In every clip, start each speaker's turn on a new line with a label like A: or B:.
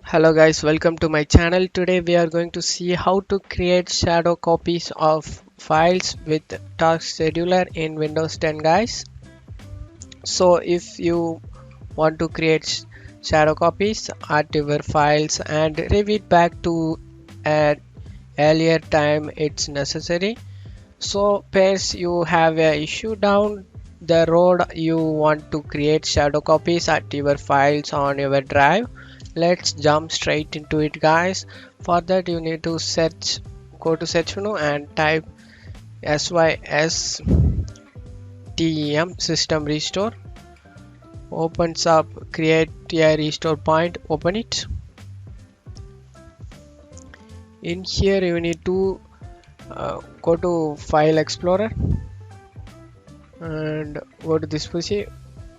A: Hello guys, welcome to my channel. Today we are going to see how to create shadow copies of files with task scheduler in Windows 10 guys. So if you want to create shadow copies at your files and read back to an earlier time it's necessary. So pairs you have a issue down the road you want to create shadow copies at your files on your drive. Let's jump straight into it guys. For that you need to go to search menu and type system system restore. Opens up, create a restore point, open it. In here you need to go to file explorer and go to this PC.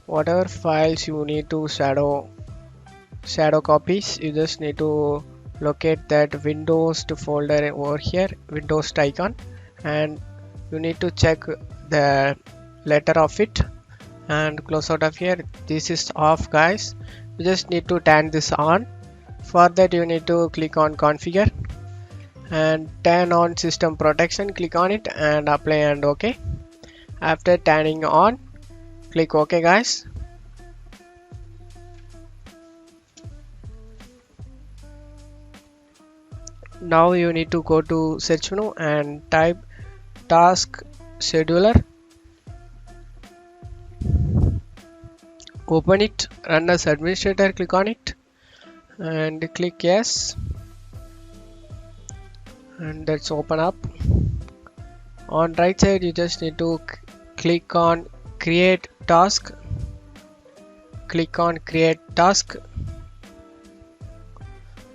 A: Whatever files you need to shadow copies, you just need to locate that Windows folder over here, Windows icon, and you need to check the letter of it and close out of here. This is off guys, you just need to turn this on. For that you need to click on configure and turn on system protection, click on it and apply and OK. After turning on, click OK guys. Now you need to go to search menu and type task scheduler. Open it, run as administrator, click on it and click yes, and that's open up. On right side you just need to click on create task, click on create task,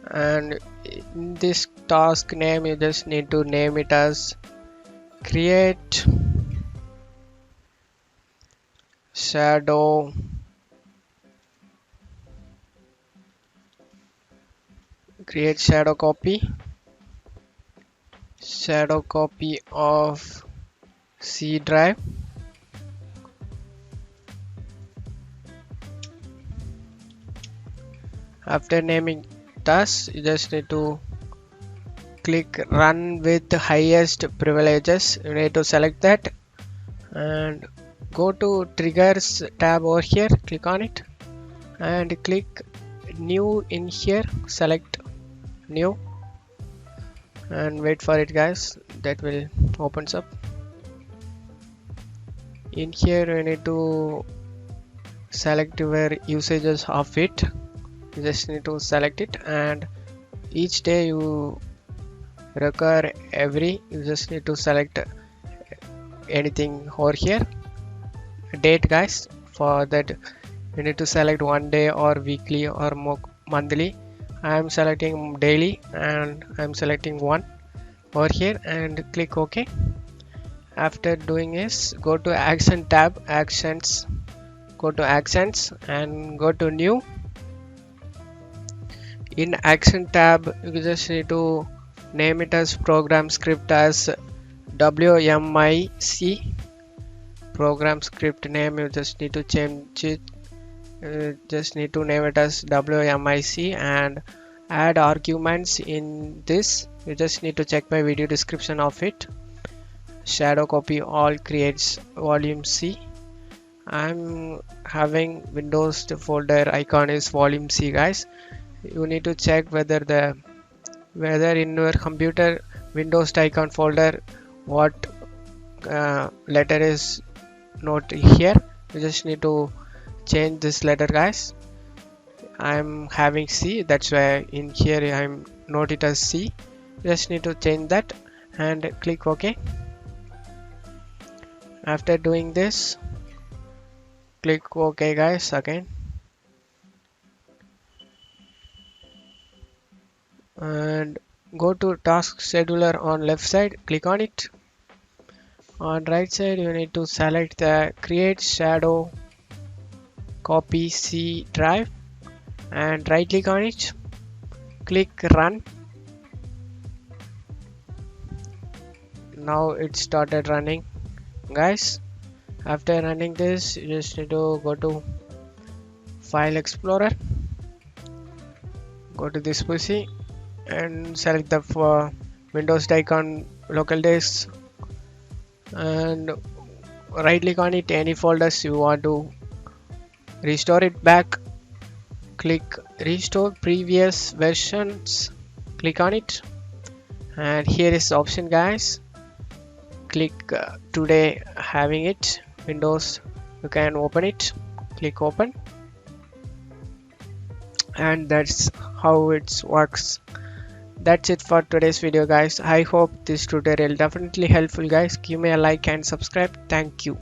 A: and in this task name you just need to name it as create shadow shadow copy of C drive. After naming task, you just need to click run with highest privileges. You need to select that and go to triggers tab over here, click on it and click new. In here select new and wait for it guys, that will opens up. In here you need to select your usages of it. You just need to select it and each day you require you just need to select anything over here. Date guys, for that you need to select one day or weekly or monthly. I am selecting daily and I am selecting one over here and click OK. After doing is go to action tab, go to actions and go to new. In action tab you just need to name it as program script as WMIC. Program script name you just need to change it, just need to name it as WMIC and add arguments. In this you just need to check my video description of it. Shadow copy all creates volume C. I'm having Windows folder icon is volume C guys. You need to check whether in your computer Windows icon folder what letter is not here. You just need to change this letter guys. I'm having C, that's why in here I'm note it as C. Just need to change that and click OK. After doing this, click OK guys again and go to task scheduler on left side, click on it. On right side you need to select the create shadow copy C drive and right click on it, click run. Now it started running guys. After running this you just need to go to file explorer, go to this PC and select the Windows icon, local disk, and right click on it, any folders you want to restore it back. Click restore previous versions, click on it, and here is the option guys. Click today having it, Windows, you can open it, click open, and that's how it works. That's it for today's video guys. I hope this tutorial definitely helpful guys. Give me a like and subscribe. Thank you.